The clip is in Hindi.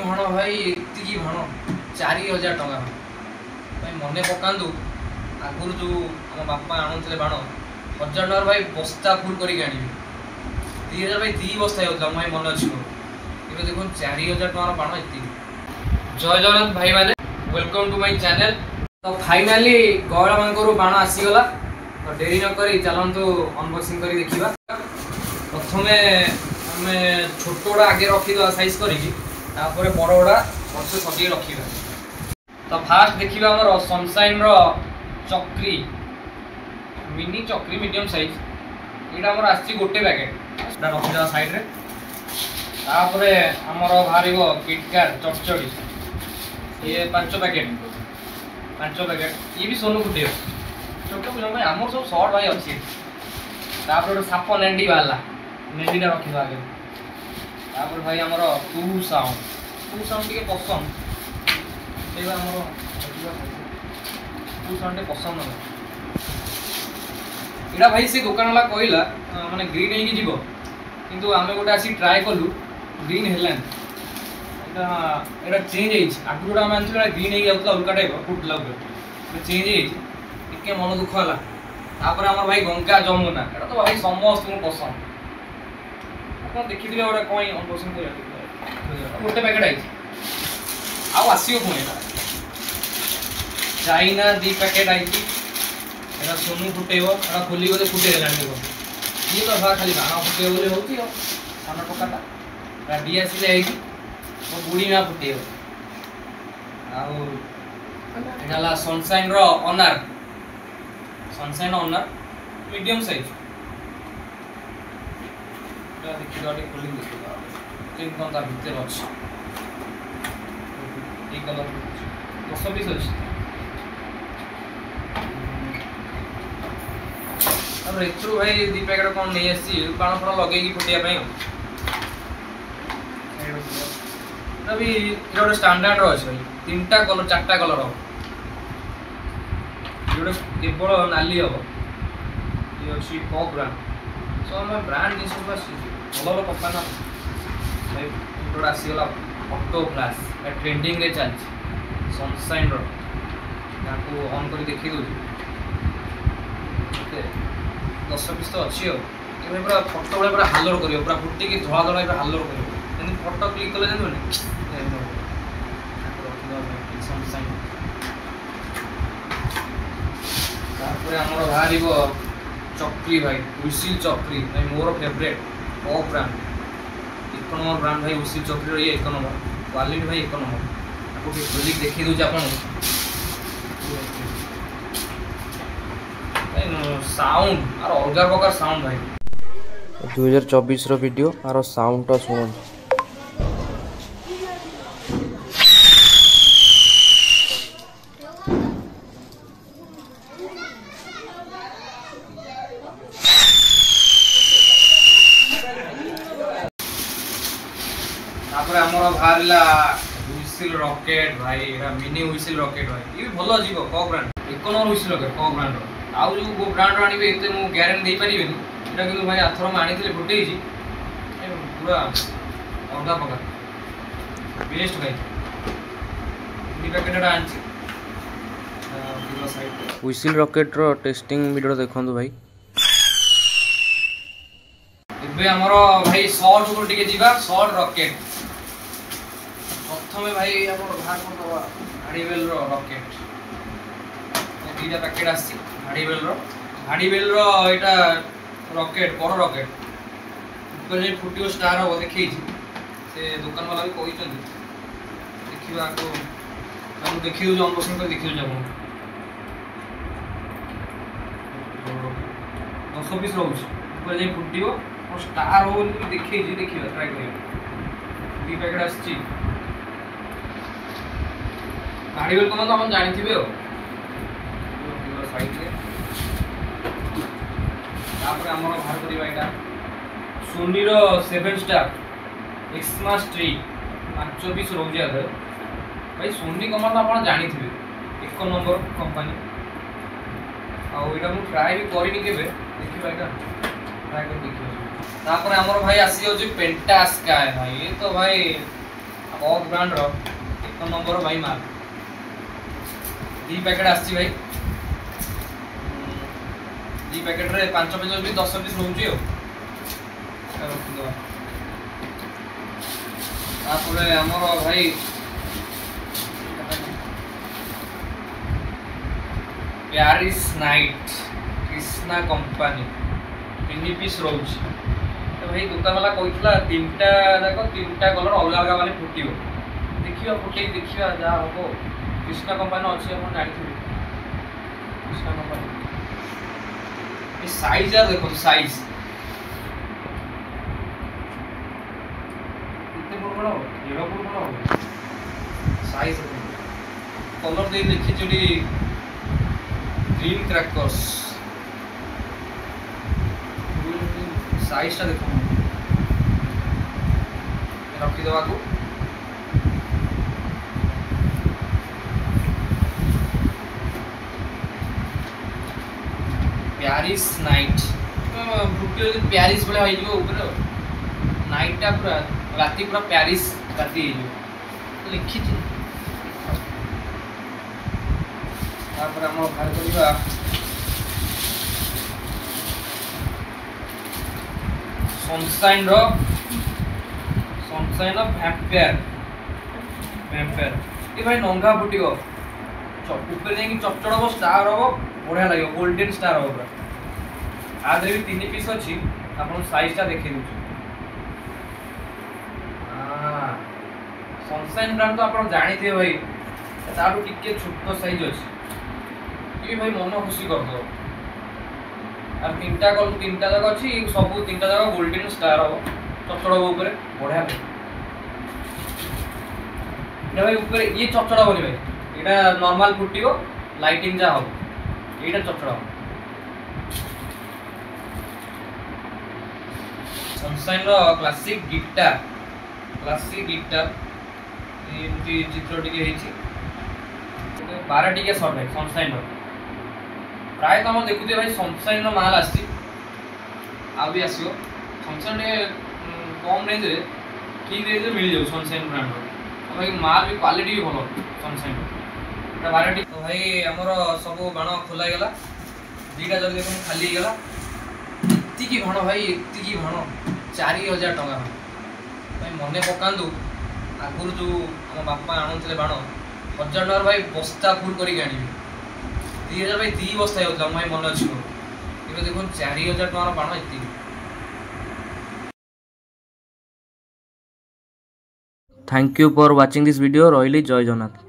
भाण भाई एति भाण 4000 टका भाई मने पकांदु आगुर जो आम बापा आणुले बाण 1000 टका भाई बस्ता फुल करके आनी 2000 भाई 2 बस्ता होता भाई मन अच्छी ये देखो 4000 टका बाण एति। जय जगन्नाथ भाई माने वेलकम टू माय चैनल। तो फाइनाली गौड़ा मानकर बाण आसीगला तो डेरी न करी चलतु अनबॉक्सिंग करी देखिबा। प्रथमे आमे छोटोड़ा आगे रखीदा साइज करी तापर बड़ोड़ा पछे सजी रखिबा। तो फास्ट देखिबा हमर सनशाइन रो चक्री मिनी चक्री मीडियम साइज एटा हमर आसी गोटे पैकेट एटा रखिदा साइड रे। तापर हमर भारिबो किटकैट चचड़ी ये 5 पैकेट ये भी सोनू फुटे छोट पिला भाई आमर सब शॉर्ट भाई अच्छी। तापर साप नेंडी वाला नेंडीटा रखिबा आगे। तापर भाई हमर टू साउंड के पसंद एबा हमर टू साउंड पसंद न एटा भाई से दुकान वाला कहला माने ग्रीन हे कि जीवो किंतु आमे गोटे आसी ट्राई कलु ग्रीन हेलन एटा चेंज है आगुड़ा आम आनथिला ग्रीन हे जाउतला उल्का टाइप फुट लाग चेंज है टिके मन दुख होला। तापर हमर भाई गंगा जमुना एटा तो भाई समस्त को पसंद अपन देखि दिबे ओरा कोई अनबॉक्सिंग कर गोटे पैकेट आई आ आसीओ पुणी चाइना 2 पैकेट आई एटा सोनू फुटेबो एटा खोली गले फुटे गेलानी देखो ये तो भा खाली गाना फुटे बोले होती हो सामने पकाटा एटा डीएससी ले आई वो बुढ़ी ना फुटे आउ एटाला सनशाइन रो ऑनर मीडियम साइज एटा देखि गाडी खोली देखिबा तीन कोनता भीतर अछि एक कलर 220 अछि। अब रेट्रो भाई 2 पैकेट कोन नै आसी पाण फण लगेगी फुटिया पई अभी इरोड स्टैंडर्ड रो अछि भाई 3टा कलर 4टा कलर हो इरोड केवल नाली हो ये अछि कॉक ब्रांड सो हम ब्रांड जिस बस भलो कंपनी ना भाई इरोड आसीगला ऑटो फ्लैश ए ट्रेंडिंग रे चल सनशाइन रो ताको ऑन करी देखि दउ ओके 10 पीस तो अछि हो ए पूरा फोटो पूरा हालर करियो पूरा फुटी के धोला धोला पूरा हालर करियो एनी फोटो क्लिक करले जनो हमर बाहरिबो चक्री भाई उसिल चक्री भाई मोर फेवरेट ओ ब्रांड एक नंबर ब्रांड भाई उसिल चक्री रो ये एक नंबर क्वालिटी भाई एक नंबर आपको भी खोली देखि दउ आपन साउंड और अलगा प्रकार साउंड भाई 2024 रो वीडियो आरो साउंड तो सुन तापर हमर भारला व्हिसिल रॉकेट भाई एरा मिनी व्हिसिल रॉकेट भाई ये भलो जीवो को ब्रांड एक नंबर व्हिसिल रॉकेट को ब्रांड आउ जो ब्रांड आनिबे एते मु गारंटी दे परिबेनी एटा कि भाई आथरो मानी थिले फुटेई जी पूरा अलगा प्रकार बेस्ट भाई दी पैकेट आंची पूरा साइड व्हिसिल रॉकेट रो टेस्टिंग वीडियो देखंदु भाई। एबे हमरो भाई शॉर्ट ऊपर टिके जीवा शॉर्ट रॉकेट प्रथमे भाई हमर बाहर को दवा हाडीवेल रो रॉकेट ए दीटा पैकेट आसी हाडीवेल रो एटा रॉकेट बड़ रॉकेट ऊपर जे फुटियो स्टार हो देखै छी से दुकान वाला भी कहि छन देखिबा को हम देखियो जो अनबॉक्सिंग कर देखियो जाबो 200 पीस रहउछ ऊपर जे फुटियो और स्टार हो बोली देखै छी देखिबा ट्राई करियो 2 पैकेट आसी हाडीवेल को तो हम जानि थिबे हो साइड रे तापर हमर बाहर करिबा एटा सोनी रो 7 स्टार एक्समा स्ट्री 5 पीस रहउछ आदर भाई सोनी कमर तो आपण जानि थिबे एक नंबर कंपनी आ एटा मु ट्राई भी करिनि केबे देखिबा एटा ट्राई कर देखिबा। तापर हमर भाई आसी जाउछ पेंटा स्काई भाई ये तो भाई कॉक ब्रांड रो एक नंबर भाई माल 2 पैकेट आसी भाई 2 पैकेट रे 5 पीस भी 10 पीस रहउची हो तापर हमर भाई Paris night Krishna company 3 piece रहउची तो भाई दुकान वाला कहला 3टा देखो 3टा कलर अलग अलग वाले फुटियो देखियो फुटे देखियो जा हो कृष्णा कंपनी अछि हम जानि थी कृष्णा कंपनी ये साइज यार देखो साइज कितने बड़ा हो एड़ा बड़ा हो साइज कलर दे लिखि जोडी ग्रीन क्रैकर्स साइज टा देखो रखी देवा को प्यारिस नाइट ब्रुटियो प्यारिस भले होई जो ऊपर नाइट टा पूरा राती पूरा प्यारिस राती जो लिखि छी तापर हम बाहर करिवा सनशाइन रो वैम्पायर ये भाई नंगा फुटियो ऊपर जाकि चटचड़ स्टार हो बढ़िया लगे गोल्डन स्टार हो पूरा आधे भी 3 पीस अच्छी आपन साइज टा देखि दउछ सनशाइन ब्रांड तो आपन जानि थे भाई तारो टिके छोटो साइज अछि ये भाई मन खुशी कर दो और 3टा कल 3टा जगह अछि सब 3टा जगह गोल्डन स्टार हो चटचड़ ऊपर बढ़िया ये भाई ऊपर ये चटचड़ होनी भाई एटा नॉर्मल फुटियो लाइटिंग जा हो एटा चटचड़ सनशाइन रो क्लासिक गिटार एमती चित्र टिके हेछि 12 टिके शॉर्ट है सनशाइन रो प्राय तो हम देखुते भाई सनशाइन रो माल आसी आ भी आसीओ सनशाइन कम रेंज रे ठीक रेंज रे मिल जाउ सनशाइन ब्रांड रो भाई माल भी क्वालिटी भी भलो सनशाइन रो 12 टिके तो भाई हमर सब बाण खोला गेला दीटा जल्दी देखो खाली गेला इत्ती की बाण भाई इत्ती की बाण 4000 टका भाई मने पकांदु आगुर जो हम बापा आणुले बाण 1000 टका भाई बस्ता फुल करी आनी 2000 भाई 3 बस्ता होता भाई मन अछि इबे देखो 4000 टका बाण इत्ती thank you for watching this video royally जय जगन्नाथ।